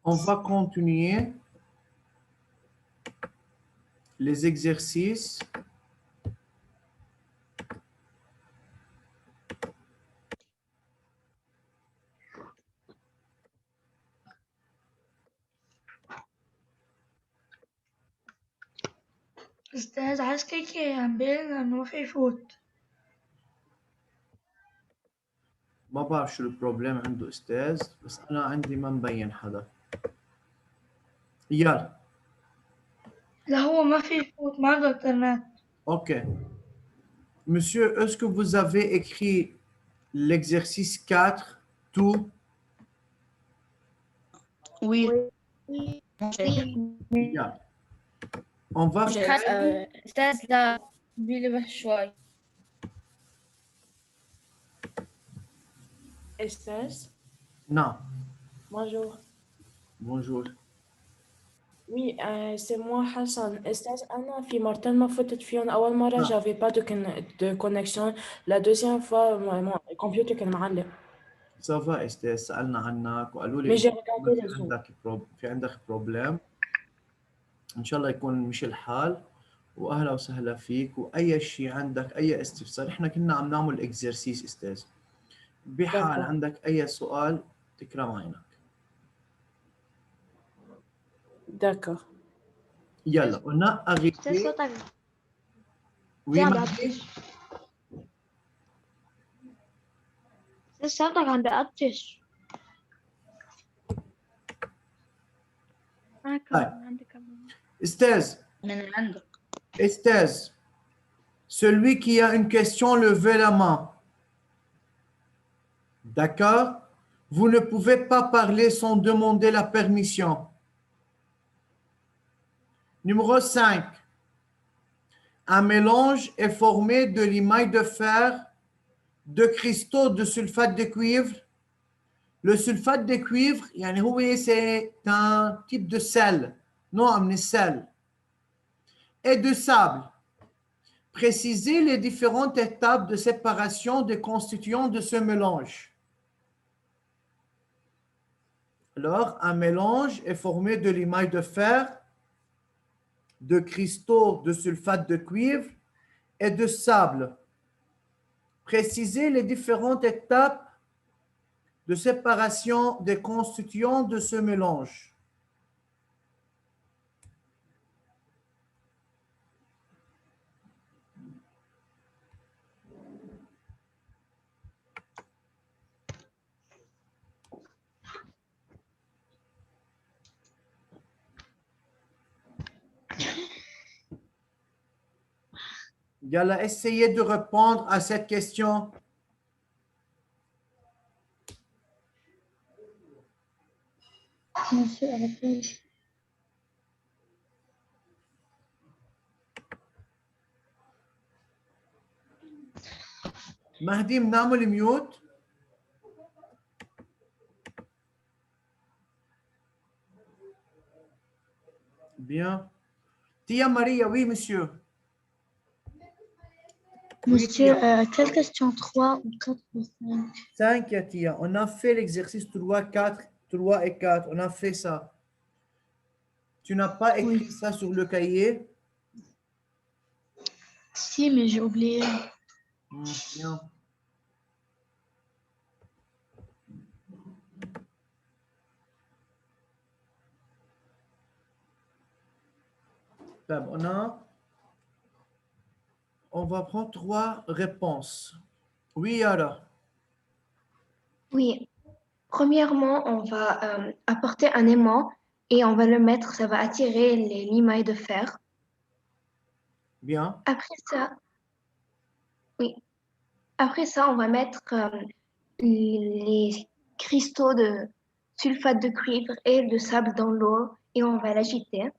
On va continuer les exercices. أستاذ عايز كيكة عمبين لأنه في فوت. ما بعرف شو البروبليم عنده استاذ، بس انا عندي ما مبين حدا. يلا لا هو ما في فوت، ما عنده انترنت. ok. Monsieur, est-ce que vous avez écrit l'exercice 4 tout? Oui. Bien. On va faire... أستاذ لا بيلبس شوي. Esther, Non. bonjour. Bonjour. Oui, c'est moi Hassan. Esther, أنا في مرتين ما فتت فيهم. أول مرة j'avais pas de connexion. La deuxième fois mon computer كان معلق. Ça va استاذ، سألنا عنك وقالوا Mais لي j'ai regardé les autres. في عندك بروبليم. ان شاء الله يكون مش الحال، واهلا وسهلا فيك، واي شيء عندك اي استفسار، احنا كنا عم نعمل اكزرسيس استاذ. بحال عندك اي سؤال تكرم عينك. D'accord. يلا on a arrivé. Oui, صوتك عم بيقطش. استاذ من عندك. استاذ celui qui a une question levez la main. D'accord? Vous ne pouvez pas parler sans demander la permission. Numéro 5. Un mélange est formé de l'émail de fer, de cristaux de sulfate de cuivre. Le sulfate de cuivre, c'est un type de sel, non من sel, et de sable. Précisez les différentes étapes de séparation des constituants de ce mélange. Alors, un mélange est formé de l'émail de fer, de cristaux de sulfate de cuivre et de sable. Précisez les différentes étapes de séparation des constituants de ce mélange. Yalla, essayez de répondre à cette question. Mahdi, بنعمل ميوت. Bien. Tia Maria, oui, monsieur. Monsieur, quelle question 3 ou 4 ou 5? 5, Tia. On a fait l'exercice 3, 4, 3 et 4. On a fait ça. Tu n'as pas écrit ça sur le cahier? Si, mais j'ai oublié. Bien. On va prendre 3 réponses. Oui, alors. Oui. Premièrement, on va apporter un aimant et on va le mettre, ça va attirer l'émail de fer. Bien. Après ça, on va mettre les cristaux de sulfate de cuivre et de sable dans l'eau et on va l'agiter.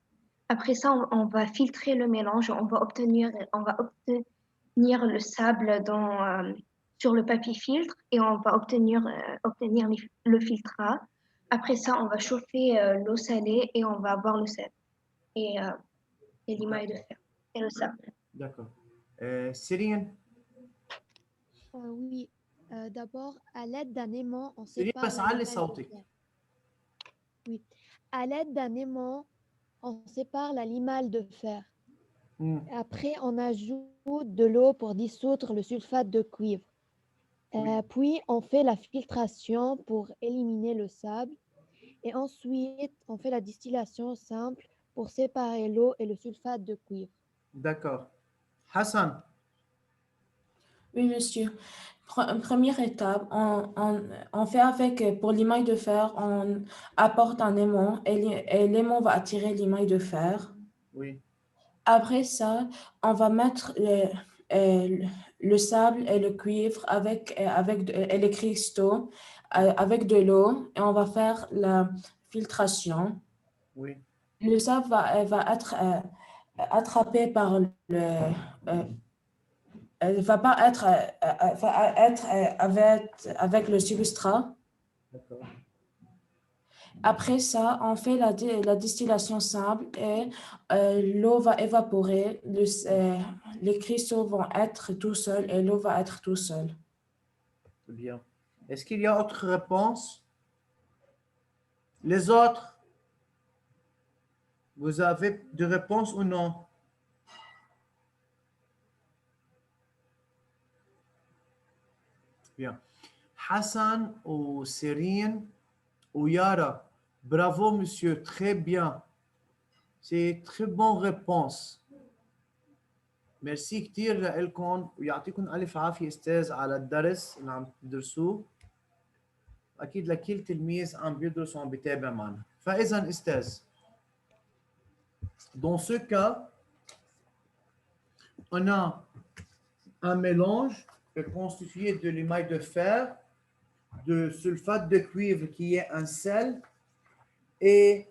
Après ça, on va filtrer le mélange, on va obtenir le sable sur le papier filtre et on va obtenir le filtrat. Après ça, on va chauffer l'eau salée et on va avoir le sel et l'émail de fer et le sable. D'accord. Cyrine? Oui. D'abord, à l'aide d'un aimant, on سيرين sépare بس علي l'animal de صوتك. fer. Oui. À l'aide d'un aimant, on sépare l'animal de fer. مم. Après, on ajoute de l'eau pour dissoudre le sulfate de cuivre. Oui. Puis, on fait la filtration pour éliminer le sable. Et ensuite, on fait la distillation simple pour séparer l'eau et le sulfate de cuivre. D'accord. Hassan, Oui, monsieur. Première étape, on fait avec, pour l'émail de fer, on apporte un aimant et l'aimant va attirer l'émail de fer. oui. Après ça, on va mettre le sable et le cuivre et les cristaux avec de l'eau et on va faire la filtration. Oui. Le sable va être attrapé par elle va pas être, va être avec le substrat. D'accord. Après ça, on fait la distillation simple et l'eau va évaporer, les cristaux vont être tout seuls et l'eau va être tout seul. Bien. Est-ce qu'il y a autre réponse? Les autres, vous avez des réponses ou non? Bien. Hassan ou Cyrine ou Yara, bravo monsieur, très bien. C'est très bonne réponse. ميرسي كثير لكم ويعطيكم الف عافيه استاذ على الدرس اللي عم تدرسوه. اكيد لكل تلميذ عم بيدرس وعم بيتابع معنا. فاذا استاذ، dans ce cas, on a un mélange constitué de l'émail de fer, de sulfate de cuivre qui est un sel et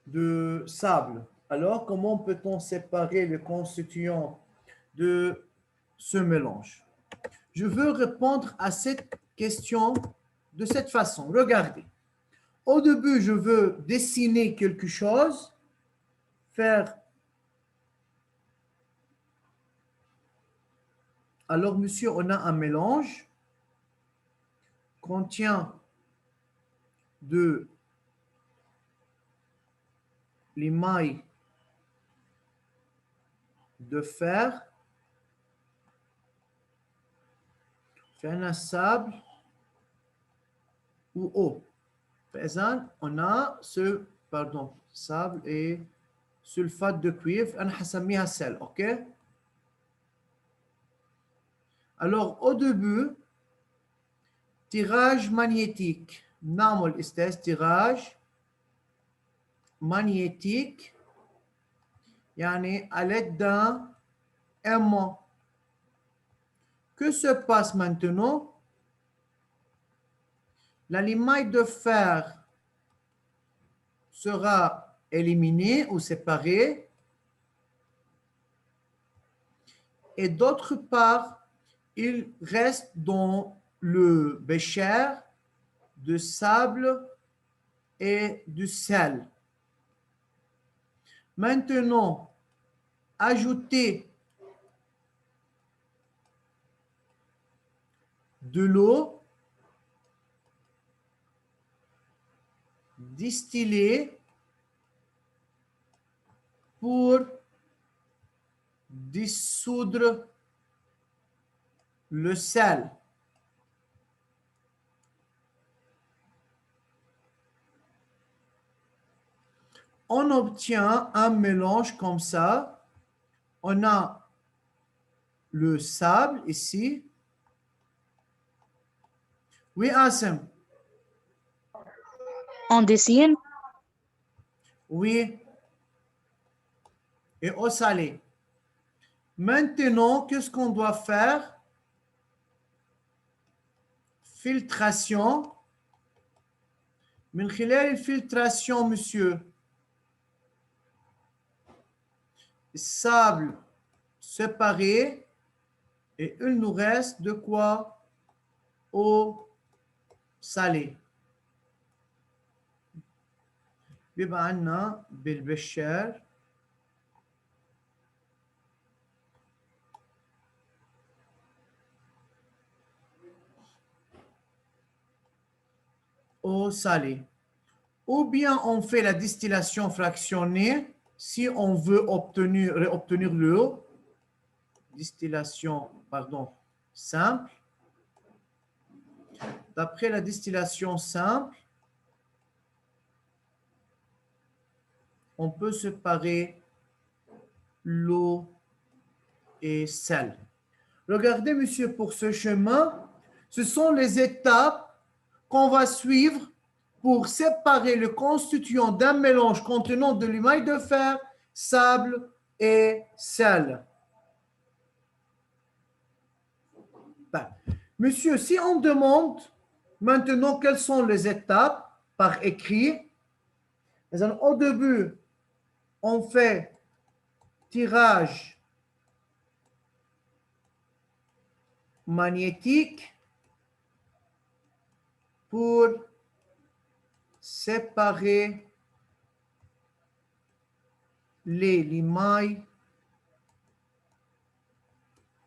de sable. Alors, comment peut-on séparer les constituants de ce mélange? Je veux répondre à cette question de cette façon. Regardez. Au début, je veux dessiner quelque chose, faire. Alors, monsieur, on a un mélange contient de l'émail de fer, un sable ou eau. On a ce, pardon, sable et sulfate de cuivre, on هسميها sel, ok? Alors, au début, tirage magnétique. نعمل استاذ tirage magnétique يعني à l'aide d'un aimant. Que se passe maintenant? L'émail de fer sera éliminé ou séparé. Et d'autre part, il reste dans le bécher de sable et du sel. Maintenant, ajoutez de l'eau distillée pour dissoudre le sel. On obtient un mélange comme ça. On a le sable ici. Oui, Assem. On dessine. Oui. Et eau salée. Maintenant, qu'est-ce qu'on doit faire? Filtration. من خلال الفلتration, monsieur, sable séparé et il nous reste de quoi? Eau salée. بيبقى عندنا بالبشار eau salée. Ou bien on fait la distillation fractionnée si on veut obtenir l'eau. Distillation, pardon, simple. D'après la distillation simple, on peut séparer l'eau et sel. Regardez, monsieur, pour ce chemin, ce sont les étapes qu'on va suivre pour séparer le constituant d'un mélange contenant de l'émail de fer, sable et sel. Ben, monsieur, si on demande maintenant quelles sont les étapes par écrit, au début, on fait tirage magnétique pour séparer les limailles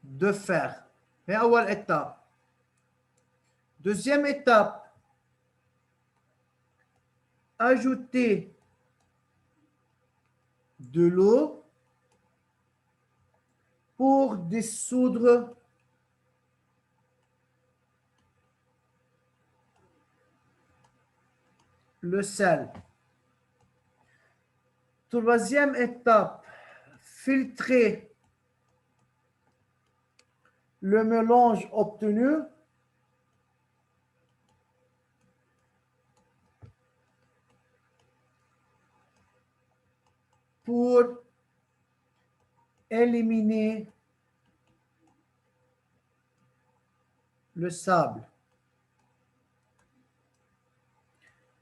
de fer. C'est la première étape. Deuxième étape, ajouter de l'eau pour dissoudre le sel. Troisième étape, filtrer le mélange obtenu pour éliminer le sable.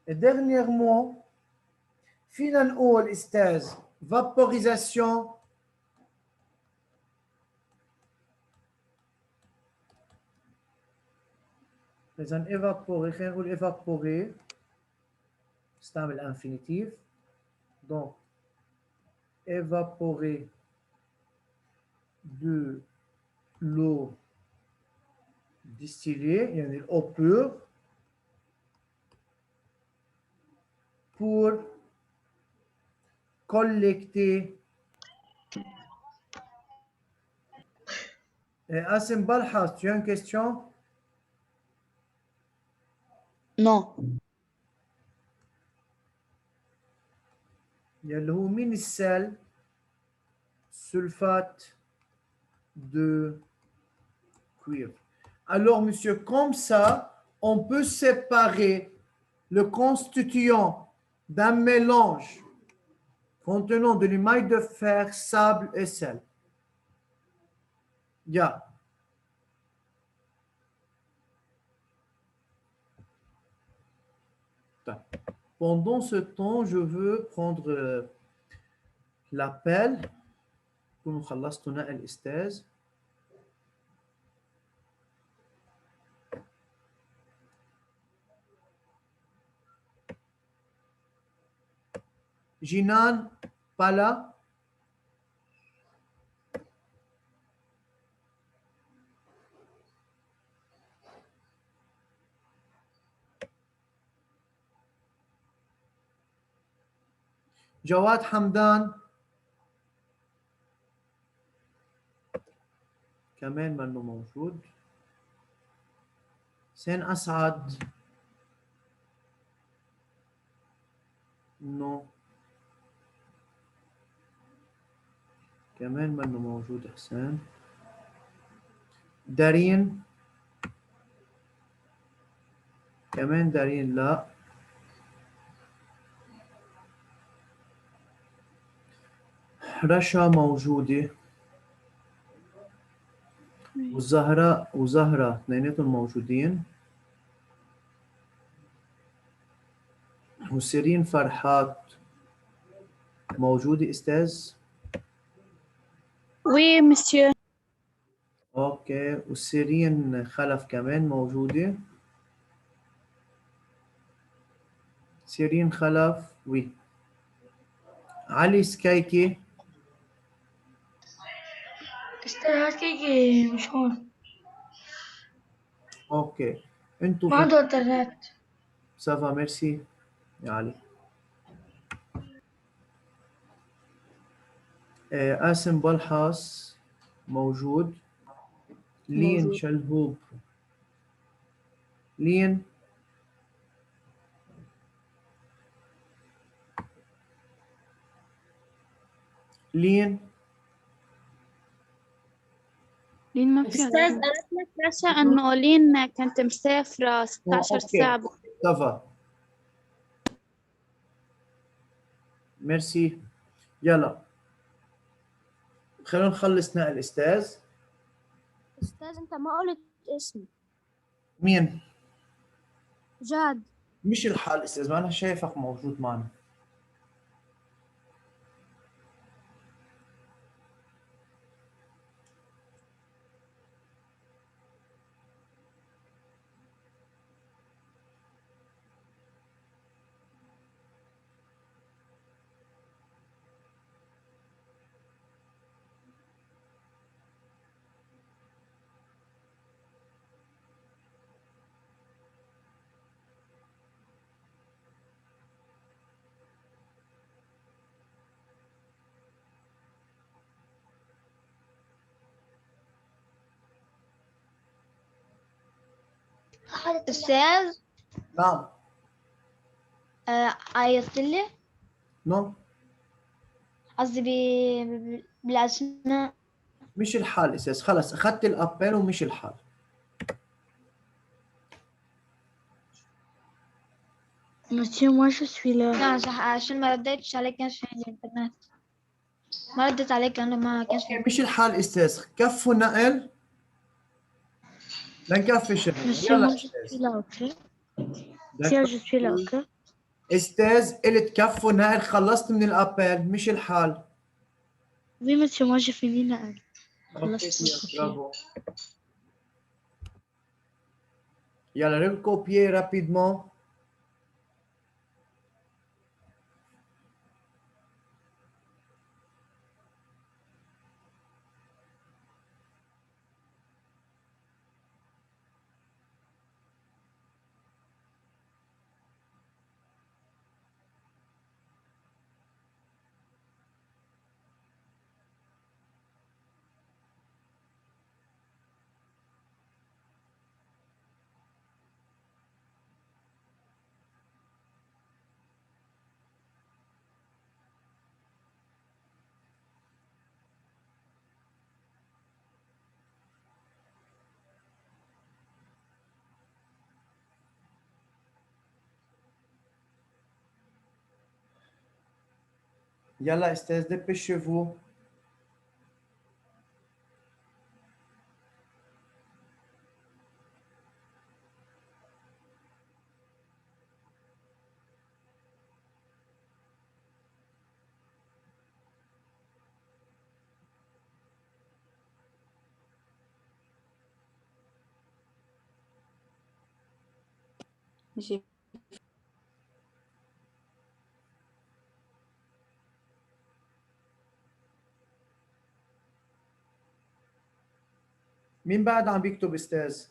Et dernièrement, finalement, vaporisation évaporer, c'est l'infinitif. Donc, évaporer de l'eau distillée, il y a de l'eau pure, pour collecter. Asim Balhas, tu as une question? Non. Il y a le minicel, sulfate de cuivre. Alors, monsieur, comme ça, on peut séparer le constituant d'un mélange contenant de l'émail de fer, sable et sel. Yeah. Pendant ce temps, je veux prendre l'appel pour nous خلصتنا الأستاذ. Jinan Pala. جواد حمدان كمان منه موجود. حسين أسعد نو كمان منه موجود. حسين دارين كمان دارين لا. رشا موجودة وزهرة اثنيناتهم موجودين. وسيرين فرحات موجودة أستاذ؟ Oui, monsieur. أوكي. وسيرين خلف كمان موجودة. سيرين خلف وي. علي سكايكي. اشتراكي مش هون. اوكي. انتوا ما عنده انترنت. Ça va, merci. يا علي. قاسم بلحاس موجود. لين موجود. شلهوب. لين لين لين ما في أستاذ عليها. قالت لك رشا إنه لين كانت مسافرة 16 أوكي. ساعة. Ça va. ميرسي. يلا خلونا نخلص نقل استاذ. أستاذ أنت ما قلت اسمي. مين؟ جاد. مش الحال استاذ، ما انا شايفك موجود معنا. أستاذ نعم. عيطت لي نو قصدي بالأسماء. مش الحال استاذ، خلص اخذت الابل ومش الحال. Monsieur, moi je suis là. لا صح، عشان ما رديتش عليك كانش في عندي إنترنت، ما رديت عليك لأنه ما كانش في. مش الحال استاذ، كفوا نقل لنكفي شغل. Monsieur, يلا moi je suis استاذ. là, ok? Monsieur, je suis là, ok? استاذ قلت كفوا نقل، خلصت من الابل مش الحال. Oui, monsieur, moi j'ai fini là. اوكي خلصت. برافو. يلا ريكوبيي رابيدمون. يلا استاذ dépêchez-vous. j'ai مين بعد عم بيكتب استاذ؟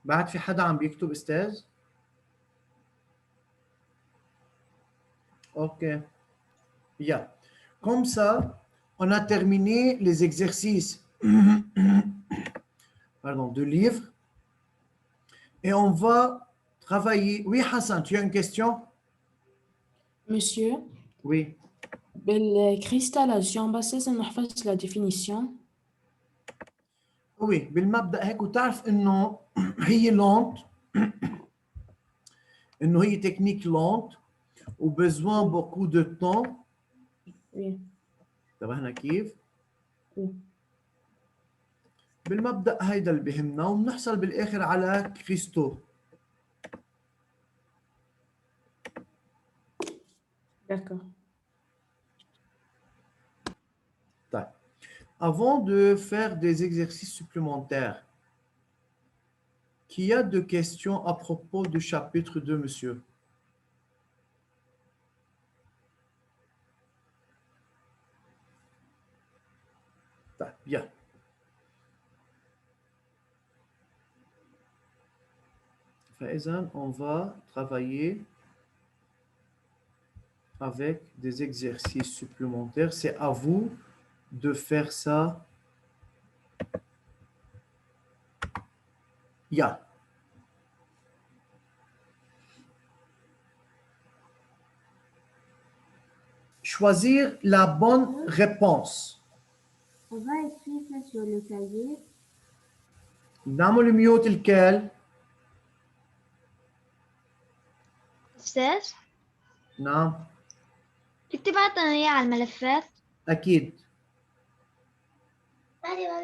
بعد في حدا عم بيكتب استاذ؟ اوكي. Bien. Comme ça, on a terminé les exercices pardon, de livres et on va travailler. Oui, Hassan, tu as une question? Monsieur, Oui. بالكريستاليزيون بس لازم نحفظ la définition. Oui, بالمبدأ هيك وتعرف إنه هي لونت إنه هي تكنيك لونت وبزوان بوكو دو تون. Oui. انتبهنا كيف؟ Oui. بالمبدأ هيدا اللي بهمنا وبنحصل بالآخر على كريستو. D'accord. طيب. Avant de faire des exercices supplémentaires, qui a de questions à propos du chapitre 2, monsieur? طيب, bien. فإذا, on va travailler avec des exercices supplémentaires. C'est à vous de faire ça. Yeah. Choisir la bonne réponse. On va écrire ça sur le cahier. نعمل ميوت الكال. أستاذ نعم. تكتبها إياه على الملفات. أكيد.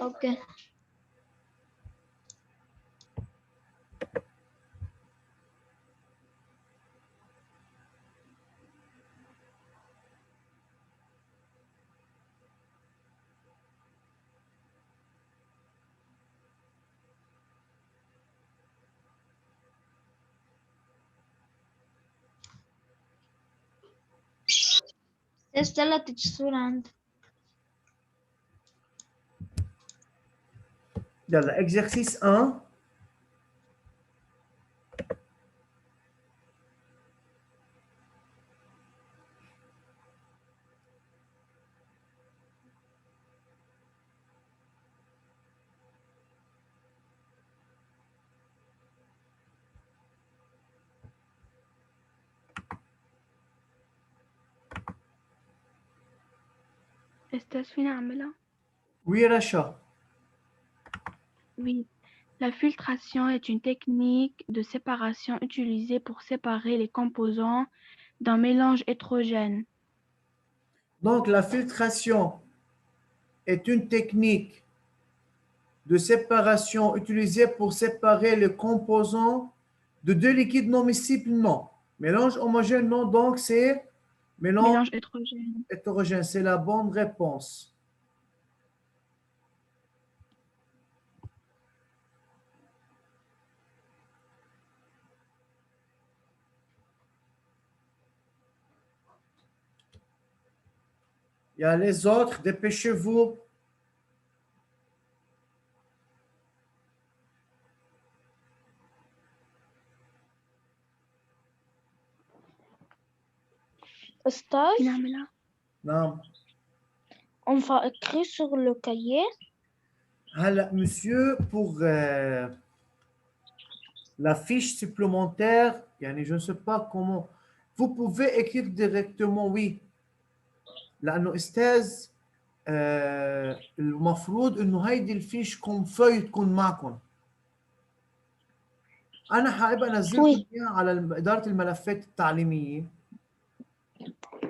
أوكي. استلت الصورة عندك. يلا exercice 1. أستاذ فينا أعملها؟ Oui, Racha. Oui. La filtration est une technique de séparation utilisée pour séparer les composants d'un mélange hétérogène. Donc, la filtration est une technique de séparation utilisée pour séparer les composants de deux liquides non miscibles, non. Mélange homogène, non. Donc, c'est mélange hétérogène. Hétérogène, c'est la bonne réponse. Il y a les autres, dépêchez-vous. أستاذ Non. on va écrire sur le cahier. Alors, monsieur, pour la fiche supplémentaire, je ne sais pas comment, vous pouvez écrire directement, oui. لأنه أستاذ المفروض إنه هيدي الفيش كوم فوي تكون معكم. أنا حابب أنزلكم إياها على إدارة الملفات التعليمية.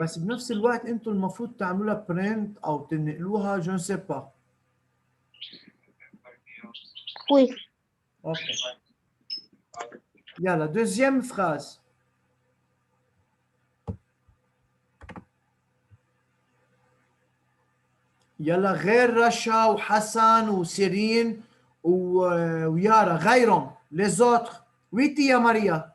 بس بنفس الوقت أنتم المفروض تعملوها برنت أو تنقلوها je ne sais pas. Oui. Ok. Il y a la deuxième phrase. يلا غير رشا وحسن وسيرين ويارا غيرهم les autres. Oui, Tia Maria.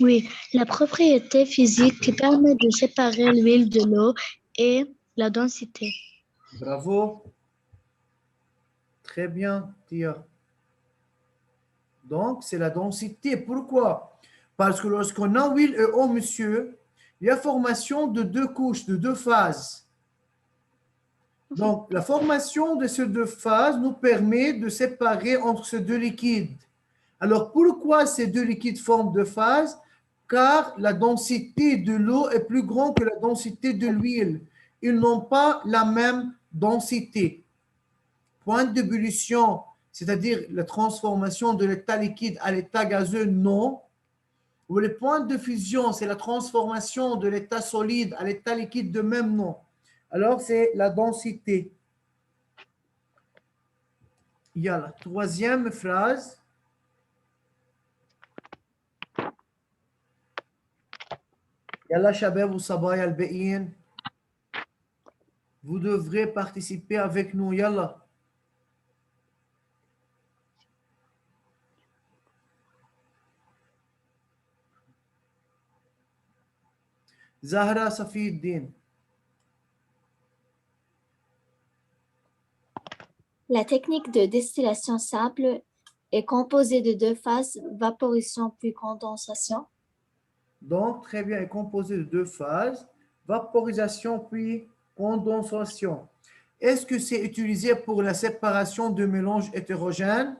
Oui, la propriété physique qui permet de séparer l'huile de l'eau est la densité. Bravo. Très bien, Tia. Donc, c'est la densité. Pourquoi? Parce que lorsqu'on a huile et eau, monsieur, il y a formation de deux couches, de deux phases. Donc, la formation de ces deux phases nous permet de séparer entre ces deux liquides. Alors, pourquoi ces deux liquides forment deux phases? Car la densité de l'eau est plus grande que la densité de l'huile. Ils n'ont pas la même densité. Point d'ébullition, c'est-à-dire la transformation de l'état liquide à l'état gazeux, non. Ou le point de fusion, c'est la transformation de l'état solide à l'état liquide de même nom. Alors, c'est la densité. Il y a la troisième phrase. Yalla Shabab ou Sabaya al-Baïn. Vous devrez participer avec nous. Yalla. Zahra Safiuddin. La technique de distillation simple est composée de deux phases, vaporisation puis condensation. Donc, très bien, est composée de deux phases, vaporisation puis condensation. Est-ce que c'est utilisé pour la séparation de mélanges hétérogènes?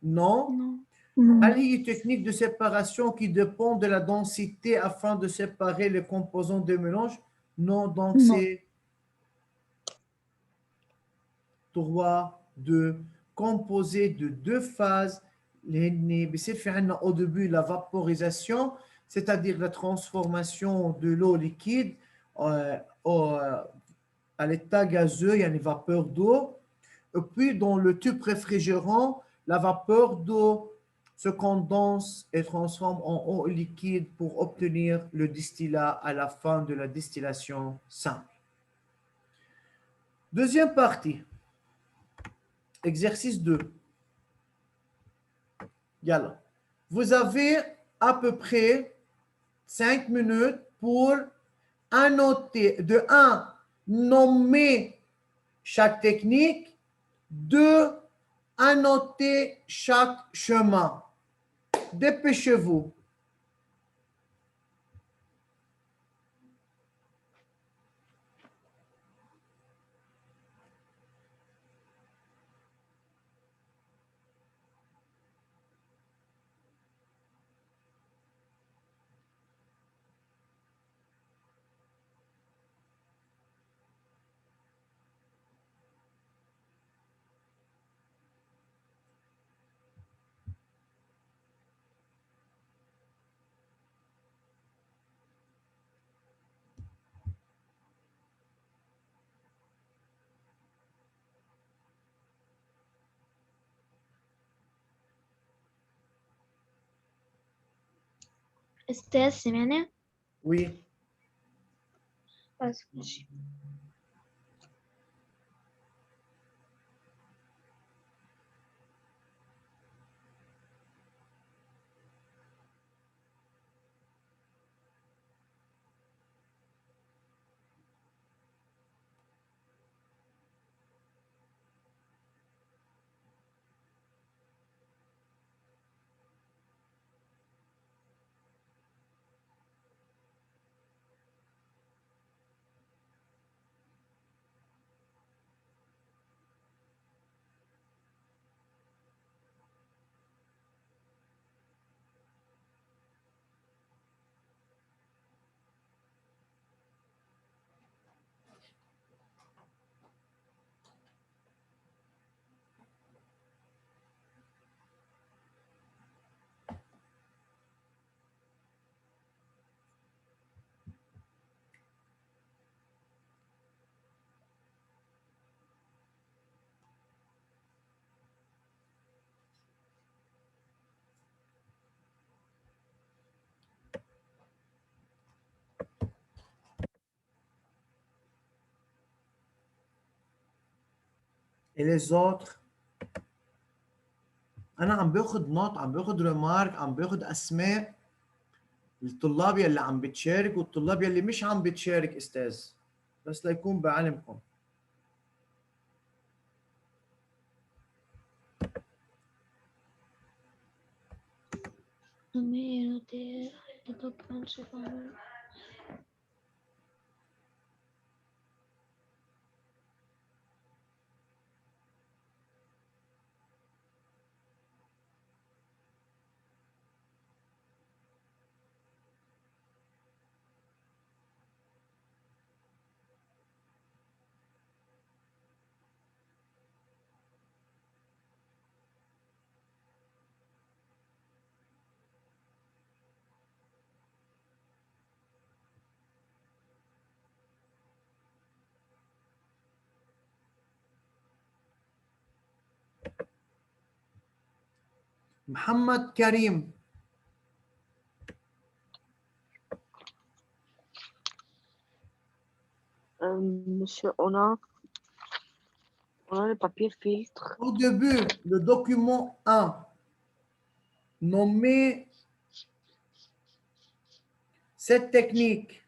Non. Hal هي technique de séparation qui dépend de la densité afin de séparer les composants de mélange? Non, donc c'est 3, 2, composé de deux phases. Au début, la vaporisation, c'est-à-dire la transformation de l'eau liquide à l'état gazeux, il y a une vapeur d'eau. Et puis, dans le tube réfrigérant, la vapeur d'eau se condense et transforme en eau liquide pour obtenir le distillat à la fin de la distillation simple. Deuxième partie. Exercice 2. Yalla. Vous avez à peu près 5 minutes pour annoter, de 1, nommer chaque technique, 2, annoter chaque chemin. Dépêchez-vous. أستاذ سمعنا؟ Oui. Et les autres, أنا عم باخد نوت، عم باخد ريمارك، عم باخد أسماء الطلاب يلي عم بتشارك والطلاب يلي مش عم بتشارك أستاذ، بس ليكون بعلمكم. محمد كريم. Monsieur, on a le papier filtre. Au début, le document 1, nommez cette technique.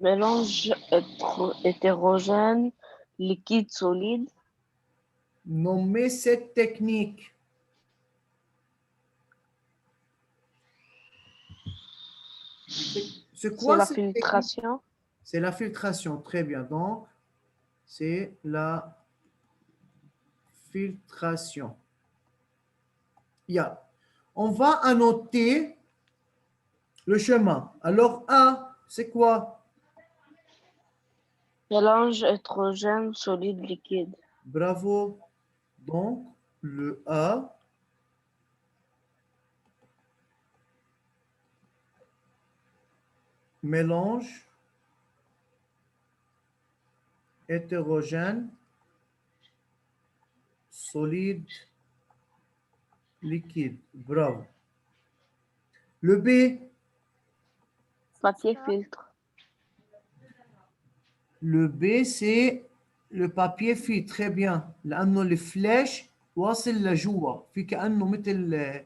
Mélange hétérogène, liquide, solide. Nommez cette technique. C'est quoi la cette technique? filtration. C'est la filtration, très bien. Donc, c'est la filtration. Yeah. On va annoter le chemin. Alors, A, c'est quoi? Mélange hétérogène, solide, liquide. Bravo. Donc, le A. Mélange hétérogène, solide, liquide. Bravo. Le B. Papier filtre. Le B, c'est le papier filtre. Très bien. لأنه الفلاش واصل لجوا في كأنه مثل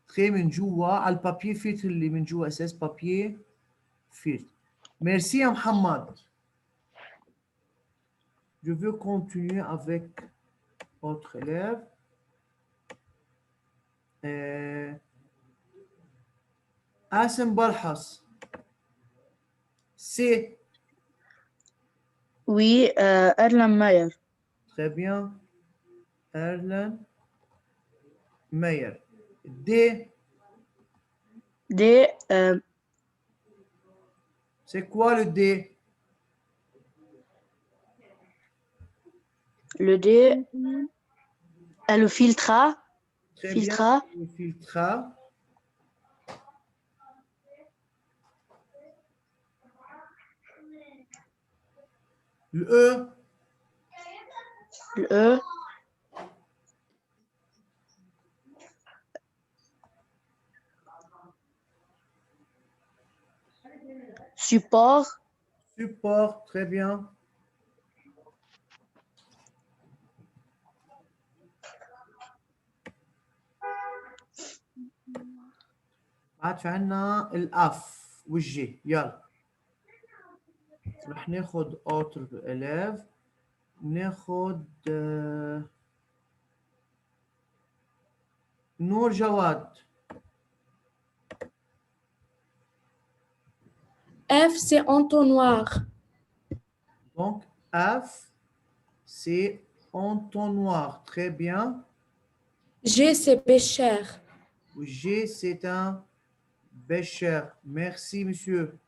تري من جوا على البابير فيلتر اللي من جوا اساس بابير فيلتر. Merci à Mohamed. Je veux continuer avec votre élève. Hassan Balhas. C'est. Oui, Erlen Meyer. Très bien. Erlen Meyer. D. D. C'est quoi le D? Le D. Le filtra. Très Filtra. bien. Le filtra. Le E. Le E. Support. Support, très bien. بعد في عنا الاف والجي. يلا رح ناخد اوتر الاف. ناخد نور جواد. F, c'est entonnoir. Donc, F, c'est entonnoir. Très bien. G, c'est bécher. G, c'est un bécher. Merci, monsieur.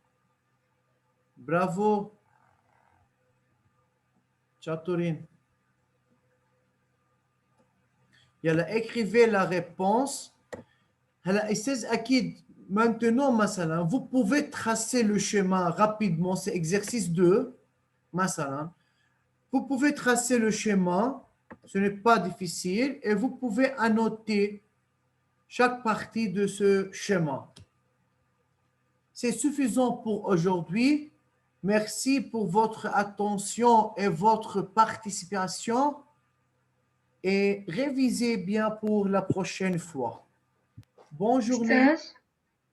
Bravo. Chatourine. يلا écrivez la réponse. هلا استاذ اكيد maintenant مثلا vous pouvez tracer le schéma rapidement, c'est exercice 2 مثلا. Vous pouvez tracer le schéma, ce n'est pas difficile, et vous pouvez annoter chaque partie de ce schéma. C'est suffisant pour aujourd'hui. Merci pour votre attention et votre participation. Et révisez bien pour la prochaine fois. Bonne journée. أستاذ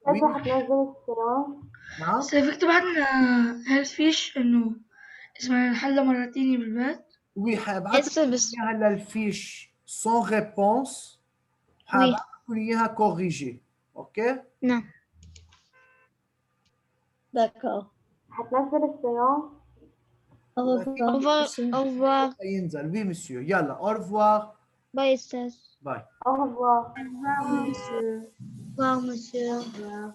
Oui. أستاذ فيك تبعت لنا هالفيش إنه اسمها الحلة مرتين بالبيت. Oui, حابعتلك إياها للفيش sans réponse. حابعتلك إياها corrigée. OK? Non. D'accord. Au revoir. Au revoir. ينزل. Oui, monsieur. يلا, au revoir. Bye, أستاذ. Bye. Au revoir. Au revoir, monsieur. Au revoir, monsieur. Au revoir.